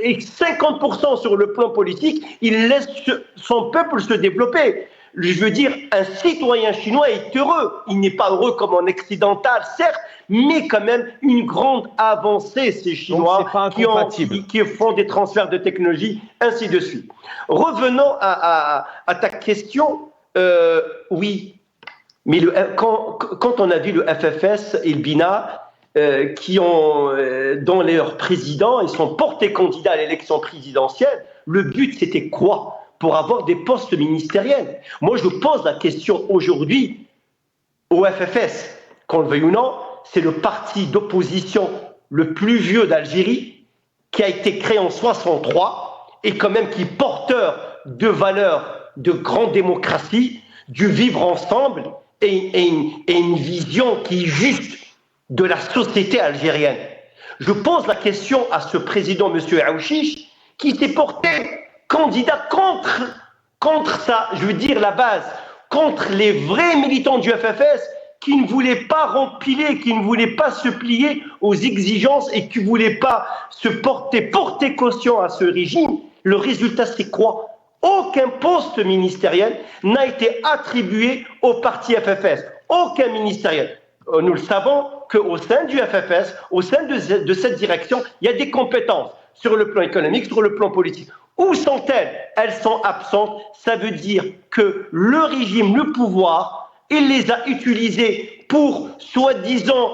et 50% sur le plan politique, il laisse son peuple se développer. Je veux dire, un citoyen chinois est heureux. Il n'est pas heureux comme en occidental, certes, mais quand même une grande avancée, ces Chinois qui font des transferts de technologie, ainsi de suite. Revenons à ta question. Oui, mais quand on a vu le FFS et le BINA, qui ont, dans leurs présidents, ils sont portés candidats à l'élection présidentielle, le but c'était quoi? Pour avoir des postes ministériels. Moi, je pose la question aujourd'hui au FFS, qu'on le veuille ou non, c'est le parti d'opposition le plus vieux d'Algérie, qui a été créé en 63 et quand même qui est porteur de valeurs de grande démocratie, du vivre ensemble et une vision qui est juste de la société algérienne. Je pose la question à ce président, M. Aouchiche, qui s'est porté candidat contre ça, je veux dire la base, contre les vrais militants du FFS qui ne voulaient pas rempiler, qui ne voulaient pas se plier aux exigences et qui ne voulaient pas se porter caution à ce régime. Le résultat, c'est quoi? Aucun poste ministériel n'a été attribué au parti FFS. Aucun ministériel. Nous le savons qu'au sein du FFS, au sein de cette direction, il y a des compétences sur le plan économique, sur le plan politique. Où sont-elles? Elles sont absentes. Ça veut dire que le régime, le pouvoir, il les a utilisées pour, soi-disant,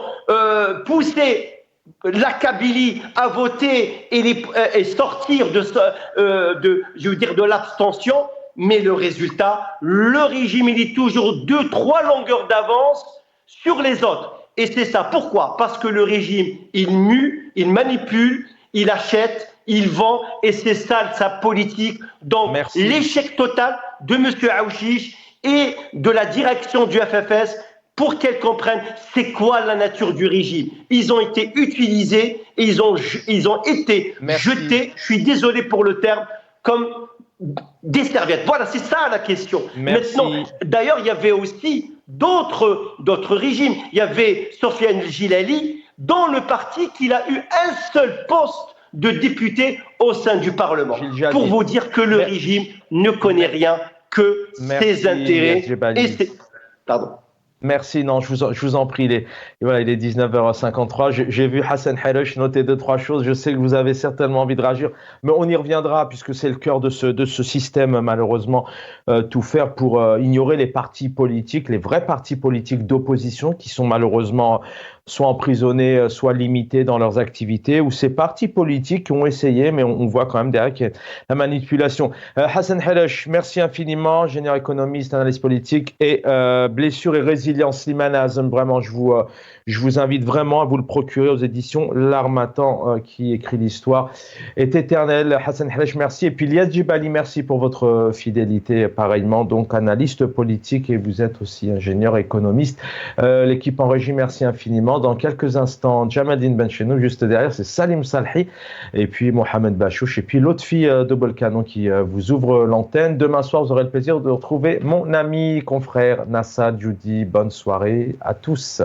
pousser la Kabylie à voter et sortir de l'abstention. Mais le résultat, le régime, il est toujours 2-3 longueurs d'avance sur les autres. Et c'est ça. Pourquoi? Parce que le régime, il mue, il manipule, il achète, il vend, et c'est ça sa politique. Donc, l'échec total de M. Aouchiche et de la direction du FFS pour qu'elle comprenne c'est quoi la nature du régime. Ils ont été utilisés et ils ont été jetés, je suis désolé pour le terme, comme des serviettes. Voilà, c'est ça la question. Maintenant, d'ailleurs, il y avait aussi d'autres régimes. Il y avait Sofiane Gilali dans le parti qu'il a eu un seul poste de député au sein du Parlement. Pour vous dire que le régime ne connaît rien que ses intérêts. Pardon. Merci, non, je vous en prie. Il est 19h53. J'ai vu Hassan Harouche noter 2-3 choses. Je sais que vous avez certainement envie de réagir, mais on y reviendra puisque c'est le cœur de ce système, malheureusement, tout faire pour ignorer les partis politiques, les vrais partis politiques d'opposition qui sont malheureusement soit emprisonnés, soit limités dans leurs activités, ou ces partis politiques qui ont essayé, mais on voit quand même derrière qu'il y a la manipulation. Hassan Harouche, merci infiniment, ingénieur économiste, analyste politique, et blessure et résilience, Slimane Azem, vraiment, je vous invite vraiment à vous le procurer aux éditions L'Harmattan, qui écrit l'histoire, est éternelle. Hassan Harouche, merci. Et puis Liad Djibali, merci pour votre fidélité, pareillement, donc analyste politique, et vous êtes aussi ingénieur économiste. L'équipe en régie, merci infiniment. Dans quelques instants, Jamadine Benchenou, juste derrière, c'est Salim Salhi, et puis Mohamed Bachouch, et puis l'autre fille Double Canon qui vous ouvre l'antenne. Demain soir, vous aurez le plaisir de retrouver mon ami, confrère Nassad Djoudi. Bonne soirée à tous.